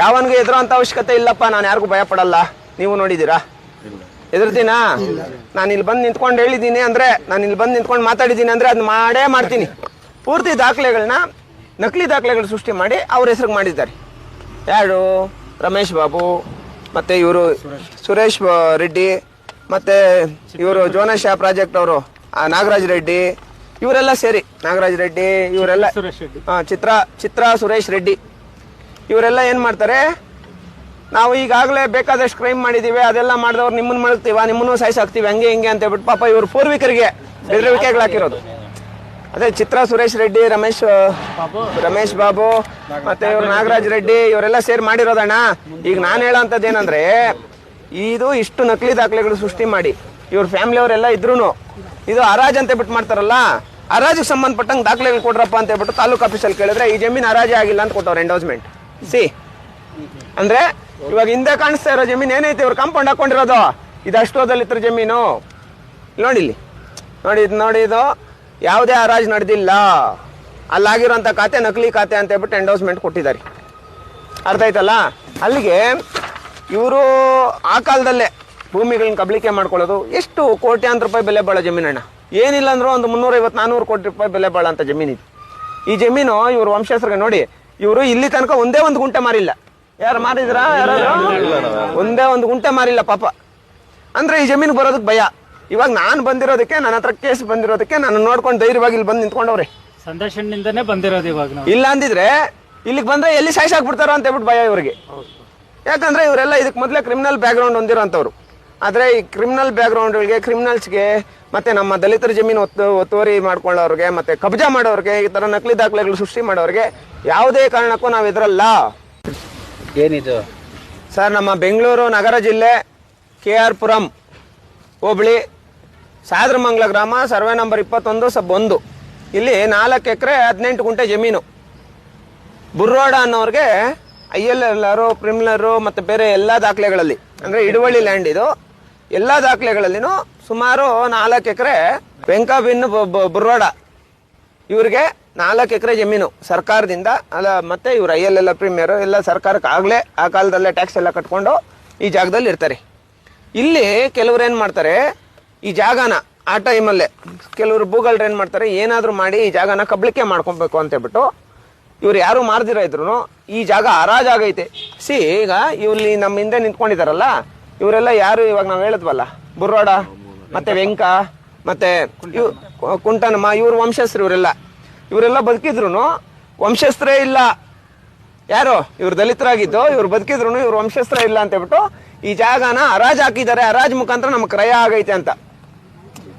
ಯಾವನ್ಗೂ ಎದುರೋ ಅಂತ ಅವಶ್ಯಕತೆ ಇಲ್ಲಪ್ಪ, ನಾನು ಯಾರಿಗೂ ಭಯ ಪಡಲ್ಲ. ನೀವು ನೋಡಿದ್ದೀರಾ? ಎದುರ್ತೀನಾ? ನಾನು ಇಲ್ಲಿ ಬಂದು ನಿಂತ್ಕೊಂಡು ಹೇಳಿದ್ದೀನಿ ಅಂದ್ರೆ, ನಾನು ಇಲ್ಲಿ ಬಂದು ನಿಂತ್ಕೊಂಡು ಮಾತಾಡಿದ್ದೀನಿ ಅಂದ್ರೆ ಅದನ್ನ ಮಾಡೇ ಮಾಡ್ತೀನಿ. ಪೂರ್ತಿ ದಾಖಲೆಗಳನ್ನ, ನಕಲಿ ದಾಖಲೆಗಳು ಸೃಷ್ಟಿ ಮಾಡಿ ಅವ್ರ ಹೆಸರಿಗೆ ಮಾಡಿದ್ದಾರೆ. ಯಾರು? ರಮೇಶ್ ಬಾಬು, ಮತ್ತೆ ಇವರು ಸುರೇಶ್ ರೆಡ್ಡಿ, ಮತ್ತೆ ಇವರು ಜೋನಶಾ ಪ್ರಾಜೆಕ್ಟ್ ಅವರು ನಾಗರಾಜ್ ರೆಡ್ಡಿ, ಇವರೆಲ್ಲ ಸೇರಿ, ನಾಗರಾಜ್ ರೆಡ್ಡಿ ಇವರೆಲ್ಲ, ಚಿತ್ರ ಸುರೇಶ್ ರೆಡ್ಡಿ ಇವರೆಲ್ಲ ಏನ್ ಮಾಡ್ತಾರೆ, ನಾವು ಈಗಾಗಲೇ ಬೇಕಾದಷ್ಟು ಕ್ರೈಮ್ ಮಾಡಿದೀವಿ, ಅದೆಲ್ಲ ಮಾಡಿದವ್ರು ನಿಮ್ಮನ್ನ ಮಳಗ್ತೀವ, ನಿಮ್ಮನ್ನು ಸಾಯಿಸಾಕ್ತಿವಿ, ಹಂಗೆ ಹಿಂಗೆ ಅಂತ ಹೇಳ್ಬಿಟ್ಟು ಪಾಪ ಇವ್ರ ಪೂರ್ವಿಕರಿಗೆ ಬೆದರಿಕೆಗಳು ಹಾಕಿರೋದು. ಅದೇ ಚಿತ್ರ ಸುರೇಶ್ ರೆಡ್ಡಿ, ರಮೇಶ್ ಬಾಬು, ಮತ್ತೆ ಇವ್ರು ನಾಗರಾಜ್ ರೆಡ್ಡಿ ಇವರೆಲ್ಲ ಸೇರಿ ಮಾಡಿರೋದಣ್ಣ. ಈಗ ನಾನು ಹೇಳೋಂಥದ್ದು ಏನಂದ್ರೆ, ಇದು ಇಷ್ಟು ನಕಲಿ ದಾಖಲೆಗಳು ಸೃಷ್ಟಿ ಮಾಡಿ ಇವ್ರ ಫ್ಯಾಮಿಲಿ ಅವರೆಲ್ಲ ಇದ್ರು ಇದು ಹರಾಜ್ ಅಂತ ಬಿಟ್ಟು ಮಾಡ್ತಾರಲ್ಲ, ಹರಾಜಿಗೆ ಸಂಬಂಧಪಟ್ಟಂಗೆ ದಾಖಲೆಗಳು ಕೊಡ್ರಪ್ಪ ಅಂತ ಹೇಳ್ಬಿಟ್ಟು ತಾಲೂಕು ಆಫೀಸಲ್ಲಿ ಕೇಳಿದ್ರೆ ಈ ಜಮೀನು ಹರಾಜೇ ಆಗಿಲ್ಲ ಅಂತ ಕೊಟ್ಟವ್ರು ಎಂಡೋಸ್ಮೆಂಟ್. ಅಂದ್ರೆ ಇವಾಗ ಹಿಂದೆ ಕಾಣಿಸ್ತಾ ಇರೋ ಜಮೀನು ಏನೈತೆ, ಇವ್ರು ಕಾಂಪೌಂಡ್ ಹಾಕೊಂಡಿರೋದು, ಇದು ಅಷ್ಟೋದಲ್ಲಿತ್ರ ಜಮೀನು. ನೋಡಿ ನೋಡಿ ಇದು ಯಾವುದೇ ಹರಾಜ್ ನಡೆದಿಲ್ಲ, ಅಲ್ಲಾಗಿರೋಂಥ ಖಾತೆ ನಕಲಿ ಖಾತೆ ಅಂತ ಹೇಳ್ಬಿಟ್ಟು ಎಂಡೋಸ್ಮೆಂಟ್ ಕೊಟ್ಟಿದ್ದಾರೆ. ಅರ್ಥ ಆಯ್ತಲ್ಲ? ಅಲ್ಲಿಗೆ ಇವರು ಆ ಕಾಲದಲ್ಲೇ ಭೂಮಿಗಳನ್ನ ಕಬಳಿಕೆ ಮಾಡ್ಕೊಳ್ಳೋದು. ಎಷ್ಟು ಕೋಟ್ಯಾಂತರ ರೂಪಾಯಿ ಬೆಲೆ ಬಾಳೋ ಜಮೀನಣ್ಣ, ಏನಿಲ್ಲ ಅಂದ್ರೂ ಒಂದು 350-400 ಕೋಟಿ ರೂಪಾಯಿ ಬೆಲೆ ಬಾಳೋ ಅಂತ ಜಮೀನಿದೆ. ಈ ಜಮೀನು ಇವ್ರ ವಂಶಸ್ಥರಿಗೆ ನೋಡಿ, ಇವರು ಇಲ್ಲಿ ತನಕ ಒಂದೇ ಒಂದು ಗುಂಟೆ ಮಾರಿಲ್ಲ. ಯಾರು ಮಾರಿದ್ರ? ಒಂದೇ ಒಂದು ಗುಂಟೆ ಮಾರಿಲ್ಲ ಪಾಪ. ಅಂದ್ರೆ ಈ ಜಮೀನು ಬರೋದಕ್ಕೆ ಭಯ. ಇವಾಗ ನಾನು ಬಂದಿರೋದಕ್ಕೆ, ನನ್ನ ಹತ್ರ ಕೇಸ್ ಬಂದಿರೋದಕ್ಕೆ ನಾನು ನೋಡ್ಕೊಂಡು ಧೈರ್ಯವಾಗಿ ಇಲ್ಲಿ ಬಂದು ನಿಂತ್ಕೊಂಡವ್ರೆ. ಸಂದರ್ಶನದಿಂದನೇ ಬಂದಿರೋದು. ಇವಾಗ ಇಲ್ಲ ಅಂದಿದ್ರೆ ಇಲ್ಲಿಗೆ ಬಂದ್ರೆ ಎಲ್ಲಿ ಸಾಯಿಸಾಕ್ಬಿಡ್ತಾರೋ ಅಂತ ಹೇಳ್ಬಿಟ್ಟು ಭಯ ಇವರಿಗೆ. ಯಾಕಂದ್ರೆ ಇವರೆಲ್ಲ ಇದಕ್ಕೆ ಮೊದಲೇ ಕ್ರಿಮಿನಲ್ ಬ್ಯಾಕ್ಗ್ರೌಂಡ್ ಹೊಂದಿರೋಂಥವ್ರು. ಆದ್ರೆ ಈ ಕ್ರಿಮಿನಲ್ ಬ್ಯಾಕ್ಗ್ರೌಂಡ್ಗಳಿಗೆ, ಕ್ರಿಮಿನಲ್ಸ್ಗೆ, ಮತ್ತೆ ನಮ್ಮ ದಲಿತರ ಜಮೀನು ಒತ್ತುವರಿ ಮಾಡ್ಕೊಳ್ಳೋರಿಗೆ, ಮತ್ತೆ ಕಬ್ಜಾ ಮಾಡೋರಿಗೆ, ಈ ತರ ನಕಲಿ ದಾಖಲೆಗಳು ಸೃಷ್ಟಿ ಮಾಡೋರಿಗೆ ಯಾವುದೇ ಕಾರಣಕ್ಕೂ ನಾವು ಎದುರಲ್ಲ. ಏನಿದು ಸರ್, ನಮ್ಮ ಬೆಂಗಳೂರು ನಗರ ಜಿಲ್ಲೆ KR ಪುರಂ ಹೋಬಳಿ ಸಾದ್ರಮಂಗಲ ಗ್ರಾಮ, ಸರ್ವೆ ನಂಬರ್ 21/1. ಇಲ್ಲಿ 4 ಎಕರೆ 18 ಗುಂಟೆ ಜಮೀನು. ಬುರ್ರೋಡ ಅನ್ನೋರಿಗೆ ILLರು, ಪ್ರಿಮಿನರು ಮತ್ತೆ ಬೇರೆ ಎಲ್ಲ ದಾಖಲೆಗಳಲ್ಲಿ, ಅಂದ್ರೆ ಹಿಡುವಳಿ ಲ್ಯಾಂಡ್ ಇದು, ಎಲ್ಲ ದಾಖಲೆಗಳಲ್ಲಿನೂ ಸುಮಾರು 4 ಎಕರೆ ವೆಂಕಬಿನ್ ಬುರ್ರೋಡ ಇವ್ರಿಗೆ 4 ಎಕರೆ ಜಮೀನು ಸರ್ಕಾರದಿಂದ ಅಲ್ಲ, ಮತ್ತೆ ಇವ್ರು ILL ಪ್ರೀಮಿಯರ್ ಎಲ್ಲ ಸರ್ಕಾರಕ್ಕೆ ಆಗ್ಲೇ ಆ ಕಾಲದಲ್ಲೇ ಟ್ಯಾಕ್ಸ್ ಎಲ್ಲ ಕಟ್ಕೊಂಡು ಈ ಜಾಗದಲ್ಲಿ ಇರ್ತಾರೆ. ಇಲ್ಲಿ ಕೆಲವ್ರು ಏನ್ ಮಾಡ್ತಾರೆ, ಈ ಜಾಗನ ಆ ಟೈಮಲ್ಲೇ ಕೆಲವರು ಭೂಗಳ್ರು ಏನ್ ಮಾಡ್ತಾರೆ, ಏನಾದ್ರೂ ಮಾಡಿ ಈ ಜಾಗನ ಕಬಳಿಕೆ ಮಾಡ್ಕೊಬೇಕು ಅಂತ ಹೇಳ್ಬಿಟ್ಟು, ಇವ್ರು ಯಾರು ಮಾರ್ದಿರ ಇದ್ರು ಈ ಜಾಗ ಹರಾಜಾಗೈತೆ. ಈಗ ಇಲ್ಲಿ ನಮ್ಮ ಹಿಂದೆ ನಿಂತ್ಕೊಂಡಿದಾರಲ್ಲ ಇವರೆಲ್ಲ ಯಾರು, ಇವಾಗ ನಾವು ಹೇಳಿದ್ವಲ್ಲ ಬುರ್ರೋಡ ಮತ್ತೆ ವೆಂಕ ಮತ್ತೆ ಕುಂಟನಮ್ಮ, ಇವ್ರ ವಂಶಸ್ಥರು. ಇವರೆಲ್ಲ ಬದುಕಿದ್ರು ವಂಶಸ್ಥರೇ ಇಲ್ಲ. ಯಾರು ಇವ್ರು ದಲಿತರಾಗಿದ್ದು, ಇವ್ರು ಬದುಕಿದ್ರು ಇವ್ರ ವಂಶಸ್ಥರ ಇಲ್ಲ ಅಂತ ಹೇಳ್ಬಿಟ್ಟು ಈ ಜಾಗನ ಹರಾಜ್ ಹಾಕಿದ್ದಾರೆ. ಹರಾಜ್ ಮುಖಾಂತರ ನಮ್ಗೆ ಕ್ರಯ ಆಗೈತೆ ಅಂತ,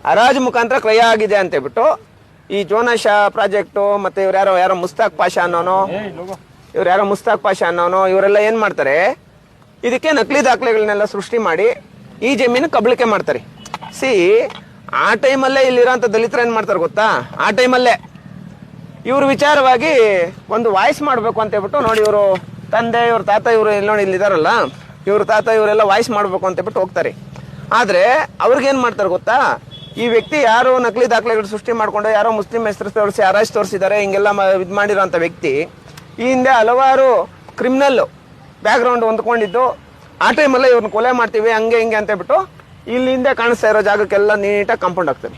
ಹರಾಜ್ ಮುಖಾಂತರ ಕ್ರಯ ಆಗಿದೆ ಅಂತ ಹೇಳ್ಬಿಟ್ಟು ಈ ಜೋನಶಾ ಪ್ರಾಜೆಕ್ಟು ಮತ್ತೆ ಇವ್ರು ಯಾರೋ ಮುಸ್ತಾಕ್ ಪಾಷಾ ಅನ್ನೋನು, ಇವರೆಲ್ಲ ಏನ್ ಮಾಡ್ತಾರೆ, ಇದಕ್ಕೆ ನಕಲಿ ದಾಖಲೆಗಳನ್ನೆಲ್ಲ ಸೃಷ್ಟಿ ಮಾಡಿ ಈ ಜಮೀನು ಕಬಳಿಕೆ ಮಾಡ್ತಾರೆ. ಆ ಟೈಮಲ್ಲೇ ಇಲ್ಲಿರೋಂಥ ದಲಿತರು ಏನ್ ಮಾಡ್ತಾರೆ ಗೊತ್ತಾ, ಆ ಟೈಮಲ್ಲೇ ಇವ್ರ ವಿಚಾರವಾಗಿ ಒಂದು ವಾಯ್ಸ್ ಮಾಡ್ಬೇಕು ಅಂತ ಹೇಳ್ಬಿಟ್ಟು, ನೋಡಿ ಇವರು ತಂದೆ, ಇವ್ರ ತಾತ, ಇವರು ನೋಡಿ ಇಲ್ಲಿದಾರಲ್ಲ, ಇವ್ರ ತಾತ ಇವರೆಲ್ಲ ವಾಯ್ಸ್ ಮಾಡ್ಬೇಕು ಅಂತ ಹೇಳ್ಬಿಟ್ಟು ಹೋಗ್ತಾರೆ. ಆದ್ರೆ ಅವ್ರಿಗೇನ್ ಮಾಡ್ತಾರೆ ಗೊತ್ತಾ, ಈ ವ್ಯಕ್ತಿ ಯಾರು ನಕಲಿ ದಾಖಲೆಗಳು ಸೃಷ್ಟಿ ಮಾಡ್ಕೊಂಡು ಯಾರೋ ಮುಸ್ಲಿಂ ಹೆಸರು ತೋರಿಸಿ ಹರಾಜ್ ತೋರಿಸಿದ್ದಾರೆ, ಹಿಂಗೆಲ್ಲ ಇದು ಮಾಡಿರೋಂಥ ವ್ಯಕ್ತಿ ಈ ಹಿಂದೆ ಹಲವಾರು ಕ್ರಿಮಿನಲ್ ಬ್ಯಾಕ್ಗ್ರೌಂಡ್ ಹೊಂದ್ಕೊಂಡಿದ್ದು. ಆ ಟೈಮಲ್ಲೇ ಇವ್ರನ್ನ ಕೊಲೆ ಮಾಡ್ತೀವಿ ಹಂಗೆ ಹಿಂಗೆ ಅಂತ ಹೇಳ್ಬಿಟ್ಟು ಇಲ್ಲಿ ಹಿಂದೆ ಕಾಣಿಸ್ತಾ ಇರೋ ಜಾಗಕ್ಕೆಲ್ಲ ನೀಟಾಗಿ ಕಾಂಪೌಂಡ್ ಆಗ್ತದೆ.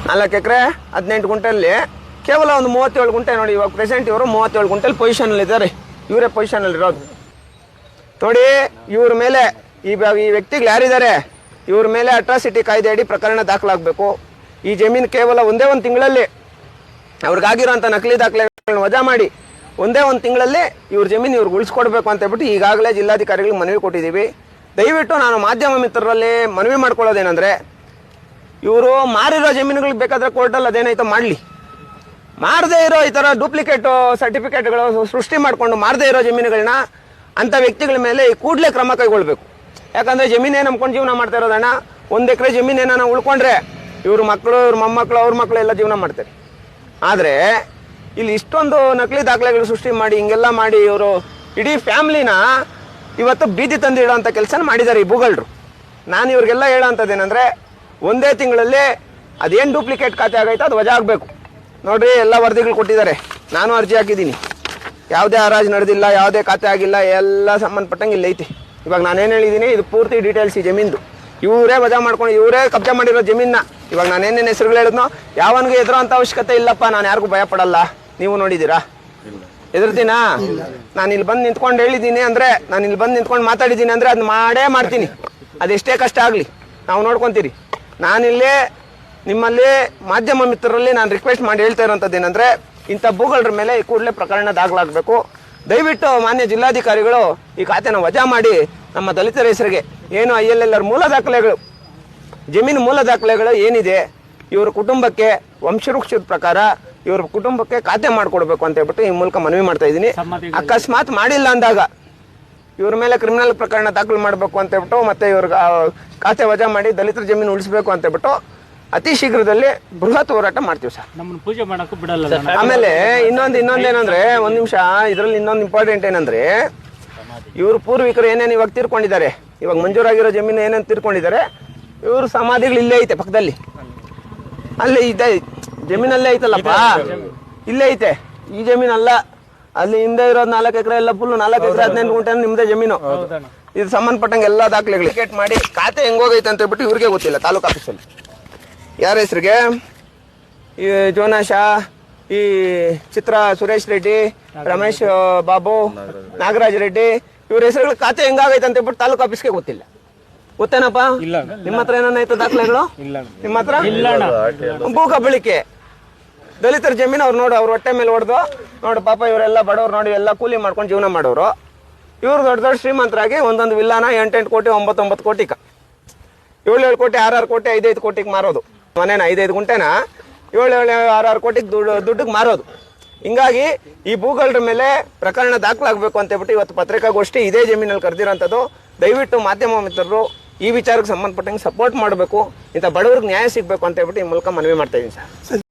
4 ಎಕರೆ 18 ಗುಂಟೆಯಲ್ಲಿ ಕೇವಲ ಒಂದು 37 ಗುಂಟೆ ನೋಡಿ. ಇವಾಗ ಪ್ರೆಸೆಂಟ್ ಇವರು 37 ಗುಂಟೆಲಿ ಪೊಸಿಷನ್ ಅಲ್ಲಿ ಇದ್ದಾರೆ. ಇವರೇ ಪೊಸಿಷನ್ ಅಲ್ಲಿ ಇರೋದು ನೋಡಿ. ಇವ್ರ ಮೇಲೆ ಈ ವ್ಯಕ್ತಿಗಳು ಯಾರಿದ್ದಾರೆ, ಇವ್ರ ಮೇಲೆ ಅಟ್ರಾಸಿಟಿ ಕಾಯ್ದೆ ಅಡಿ ಪ್ರಕರಣ ದಾಖಲಾಗಬೇಕು. ಈ ಜಮೀನು ಕೇವಲ ಒಂದೇ ಒಂದು ತಿಂಗಳಲ್ಲಿ ಅವ್ರಿಗಾಗಿರೋಂಥ ನಕಲಿ ದಾಖಲೆಗಳನ್ನ ವಜಾ ಮಾಡಿ ಒಂದೇ ಒಂದು ತಿಂಗಳಲ್ಲಿ ಇವ್ರ ಜಮೀನು ಇವ್ರಿಗೆ ಉಳಿಸ್ಕೊಡ್ಬೇಕು ಅಂತ ಹೇಳ್ಬಿಟ್ಟು ಈಗಾಗಲೇ ಜಿಲ್ಲಾಧಿಕಾರಿಗಳಿಗೆ ಮನವಿ ಕೊಟ್ಟಿದ್ದೀವಿ. ದಯವಿಟ್ಟು ನಾನು ಮಾಧ್ಯಮ ಮಿತ್ರರಲ್ಲಿ ಮನವಿ ಮಾಡ್ಕೊಳ್ಳೋದೇನೆಂದ್ರೆ, ಇವರು ಮಾರಿರೋ ಜಮೀನುಗಳಿಗೆ ಬೇಕಾದ್ರೆ ಕೋರ್ಟಲ್ಲಿ ಅದೇನಾಯ್ತೋ ಮಾಡಲಿ. ಮಾರದೇ ಇರೋ ಈ ಥರ ಡೂಪ್ಲಿಕೇಟ್ ಸರ್ಟಿಫಿಕೇಟ್ಗಳು ಸೃಷ್ಟಿ ಮಾಡಿಕೊಂಡು ಮಾರದೇ ಇರೋ ಜಮೀನುಗಳನ್ನ ಅಂಥ ವ್ಯಕ್ತಿಗಳ ಮೇಲೆ ಕೂಡಲೇ ಕ್ರಮ ಕೈಗೊಳ್ಬೇಕು. ಯಾಕಂದರೆ ಜಮೀನೇ ನಂಬ್ಕೊಂಡು ಜೀವನ ಮಾಡ್ತಾ ಇರೋದಣ್ಣ. 1 ಎಕರೆ ಜಮೀನೇನ ಉಳ್ಕೊಂಡ್ರೆ ಇವ್ರ ಮಕ್ಕಳು, ಇವ್ರ ಮೊಮ್ಮಕ್ಕಳು, ಅವ್ರ ಮಕ್ಕಳು ಎಲ್ಲ ಜೀವನ ಮಾಡ್ತಾರೆ. ಆದರೆ ಇಲ್ಲಿ ಇಷ್ಟೊಂದು ನಕಲಿ ದಾಖಲೆಗಳು ಸೃಷ್ಟಿ ಮಾಡಿ ಹಿಂಗೆಲ್ಲ ಮಾಡಿ ಇವರು ಇಡೀ ಫ್ಯಾಮ್ಲಿನ ಇವತ್ತು ಬೀದಿ ತಂದು ಇಡೋಂಥ ಕೆಲಸ ಮಾಡಿದ್ದಾರೆ ಈ ಭೂಗಳ್ರು. ನಾನು ಇವ್ರಿಗೆಲ್ಲ ಹೇಳೋಂಥದ್ದೇನೆಂದರೆ, ಒಂದೇ ತಿಂಗಳಲ್ಲಿ ಅದೇನು ಡೂಪ್ಲಿಕೇಟ್ ಖಾತೆ ಆಗೈತೆ ಅದು ವಜಾ ಆಗಬೇಕು. ನೋಡ್ರಿ, ಎಲ್ಲ ವರದಿಗಳು ಕೊಟ್ಟಿದ್ದಾರೆ, ನಾನು ಅರ್ಜಿ ಹಾಕಿದ್ದೀನಿ. ಯಾವುದೇ ಹರಾಜು ನಡೆದಿಲ್ಲ, ಯಾವುದೇ ಖಾತೆ ಆಗಿಲ್ಲ, ಎಲ್ಲ ಸಂಬಂಧಪಟ್ಟಂಗೆ ಇಲ್ಲಿ ಐತಿ. ಇವಾಗ ನಾನೇನು ಹೇಳಿದ್ದೀನಿ, ಇದು ಪೂರ್ತಿ ಡೀಟೇಲ್ಸ್ ಈ ಜಮೀನ್ದು. ಇವರೇ ವಜಾ ಮಾಡ್ಕೊಂಡು ಇವರೇ ಕಬ್ಜಾ ಮಾಡಿರೋ ಜಮೀನ. ಇವಾಗ ನಾನೇನೇನು ಹೆಸರುಗಳು ಹೇಳಿದ್ನೋ ಯಾವನಿಗೂ ಎದುರೋಂಥ ಅವಶ್ಯಕತೆ ಇಲ್ಲಪ್ಪ. ನಾನು ಯಾರಿಗೂ ಭಯ ಪಡಲ್ಲ. ನೀವು ನೋಡಿದ್ದೀರಾ? ಎದುರ್ತೀನಾ? ನಾನು ಇಲ್ಲಿ ಬಂದು ನಿಂತ್ಕೊಂಡು ಹೇಳಿದ್ದೀನಿ ಅಂದರೆ, ನಾನು ಇಲ್ಲಿ ಬಂದು ನಿಂತ್ಕೊಂಡು ಮಾತಾಡಿದ್ದೀನಿ ಅಂದರೆ ಅದನ್ನ ಮಾಡೇ ಮಾಡ್ತೀನಿ. ಅದೆಷ್ಟೇ ಕಷ್ಟ ಆಗಲಿ ನಾವು ನೋಡ್ಕೊತೀರಿ. ನಾನಿಲ್ಲೇ ನಿಮ್ಮಲ್ಲಿ ಮಾಧ್ಯಮ ಮಿತ್ರರಲ್ಲಿ ನಾನು ರಿಕ್ವೆಸ್ಟ್ ಮಾಡಿ ಹೇಳ್ತಾ ಇರೋಂಥದ್ದು ಏನಂದರೆ, ಇಂಥ ಭೂಗಳರ ಮೇಲೆ ಈ ಕೂಡಲೇ ಪ್ರಕರಣ ದಾಖಲಾಗಬೇಕು. ದಯವಿಟ್ಟು ಮಾನ್ಯ ಜಿಲ್ಲಾಧಿಕಾರಿಗಳು ಈ ಖಾತೆನ ವಜಾ ಮಾಡಿ ನಮ್ಮ ದಲಿತರ ಹೆಸರಿಗೆ ಏನು ILLR ಮೂಲ ದಾಖಲೆಗಳು, ಜಮೀನು ಮೂಲ ದಾಖಲೆಗಳು ಏನಿದೆ, ಇವ್ರ ಕುಟುಂಬಕ್ಕೆ ವಂಶವೃಕ್ಷದ ಪ್ರಕಾರ ಇವ್ರ ಕುಟುಂಬಕ್ಕೆ ಖಾತೆ ಮಾಡಿಕೊಡ್ಬೇಕು ಅಂತ ಹೇಳ್ಬಿಟ್ಟು ಈ ಮೂಲಕ ಮನವಿ ಮಾಡ್ತಾ ಇದ್ದೀನಿ. ಅಕಸ್ಮಾತ್ ಮಾಡಿಲ್ಲ ಅಂದಾಗ ಇವ್ರ ಮೇಲೆ ಕ್ರಿಮಿನಲ್ ಪ್ರಕರಣ ದಾಖಲು ಮಾಡಬೇಕು ಅಂತ ಹೇಳ್ಬಿಟ್ಟು, ಮತ್ತೆ ಇವ್ರಿಗೆ ಖಾತೆ ವಜಾ ಮಾಡಿ ದಲಿತರ ಜಮೀನು ಉಳಿಸಬೇಕು ಅಂತ ಹೇಳ್ಬಿಟ್ಟು ಅತಿ ಶೀಘ್ರದಲ್ಲಿ ಬೃಹತ್ ಹೋರಾಟ ಮಾಡ್ತೀವಿ ಸರ್. ನಮ್ಮನ್ನ ಪೂಜೆ ಮಾಡಕ್ಕೂ ಬಿಡಲ್ಲ. ಆಮೇಲೆ ಇನ್ನೊಂದೇನಂದ್ರೆ, ಒಂದ್ ನಿಮಿಷ, ಇದರಲ್ಲಿ ಇನ್ನೊಂದು ಇಂಪಾರ್ಟೆಂಟ್ ಏನಂದ್ರೆ, ಇವ್ರ ಪೂರ್ವಿಕರು ಏನೇನು ಇವಾಗ ತೀರ್ಕೊಂಡಿದ್ದಾರೆ, ಇವಾಗ ಮಂಜೂರಾಗಿರೋ ಜಮೀನು ಏನೇನು ತೀರ್ಕೊಂಡಿದ್ದಾರೆ, ಇವ್ರ ಸಮಾಧಿಗಳು ಇಲ್ಲೇ ಐತೆ ಪಕ್ಕದಲ್ಲಿ. ಅಲ್ಲೇ ಇದೆ ಜಮೀನಲ್ಲೇ ಐತಲ್ಲಪ್ಪ, ಇಲ್ಲೇ ಐತೆ. ಈ ಜಮೀನಲ್ಲ, ಅಲ್ಲಿ ಹಿಂದೆ ಇರೋದು 4 ಎಕರೆ ಎಲ್ಲ ಫುಲ್ 4 ಎಕರೆ 15 ಗುಂಟೆ ನಿಮ್ದೇ ಜಮೀನು. ಇದು ಸಂಬಂಧಪಟ್ಟಂಗೆ ಎಲ್ಲ ದಾಖಲೆಗಳು ಟಿಕೆಟ್ ಮಾಡಿ ಖಾತೆ ಹೆಂಗೋಗೈತೆ ಅಂತ ಹೇಳ್ಬಿಟ್ಟು ಇವ್ರಿಗೆ ಗೊತ್ತಿಲ್ಲ. ತಾಲೂಕು ಆಫೀಸಲ್ಲಿ ಯಾರ ಹೆಸರಿಗೆ, ಈ ಜೋನಾಶ, ಈ ಚಿತ್ರ ಸುರೇಶ್ ರೆಡ್ಡಿ, ರಮೇಶ್ ಬಾಬು, ನಾಗರಾಜ್ ರೆಡ್ಡಿ, ಇವ್ರ ಹೆಸರುಗಳು ಖಾತೆ ಹೆಂಗಾಗೈತೆ ಅಂತ ಹೇಳ್ಬಿಟ್ಟು ತಾಲೂಕು ಆಫೀಸ್ಗೆ ಗೊತ್ತಿಲ್ಲ. ಗೊತ್ತೇನಪ್ಪ? ನಿಮ್ಮ ಹತ್ರ ಏನಾಯ್ತು ದಾಖಲೆಗಳು? ನಿಮ್ಮ ಹತ್ರ ಭೂ ಕಬಳಿಕೆ, ದಲಿತರ ಜಮೀನು ಅವ್ರು ನೋಡು, ಅವ್ರ ಹೊಟ್ಟೆ ಮೇಲೆ ಹೊಡೆದು ನೋಡು ಪಾಪ ಇವರೆಲ್ಲ ಬಡವ್ರು ನೋಡಿ, ಎಲ್ಲ ಕೂಲಿ ಮಾಡ್ಕೊಂಡು ಜೀವನ ಮಾಡೋರು. ಇವ್ರು ದೊಡ್ಡ ದೊಡ್ಡ ಶ್ರೀಮಂತರಾಗಿ ಒಂದೊಂದು ವಿಲ್ಲಾನ 8-8 ಕೋಟಿ 9-9 ಕೋಟಿಗೆ, 7-7 ಕೋಟಿ 6-6 ಕೋಟಿ 5-5 ಕೋಟಿಗೆ ಮಾರೋದು. ಮನೇನ 5-5 ಗುಂಟೆನ 7-7 6-6 ಕೋಟಿಗೆ ದುಡ್ಡಿಗೆ ಮಾರೋದು. ಹಿಂಗಾಗಿ ಈ ಭೂಗಳರ ಮೇಲೆ ಪ್ರಕರಣ ದಾಖಲಾಗಬೇಕು ಅಂತ ಹೇಳ್ಬಿಟ್ಟು ಇವತ್ತು ಪತ್ರಿಕಾಗೋಷ್ಠಿ ಇದೇ ಜಮೀನಲ್ಲಿ ಕರೆದಿರೋಂಥದ್ದು. ದಯವಿಟ್ಟು ಮಾಧ್ಯಮ ಮಿತ್ರರು ಈ ವಿಚಾರಕ್ಕೆ ಸಂಬಂಧಪಟ್ಟಂಗೆ ಸಪೋರ್ಟ್ ಮಾಡಬೇಕು, ಇಂಥ ಬಡವ್ರಿಗೆ ನ್ಯಾಯ ಸಿಗಬೇಕು ಅಂತ ಹೇಳ್ಬಿಟ್ಟು ಈ ಮೂಲಕ ಮನವಿ ಮಾಡ್ತಾ ಇದ್ದೀನಿ ಸರ್.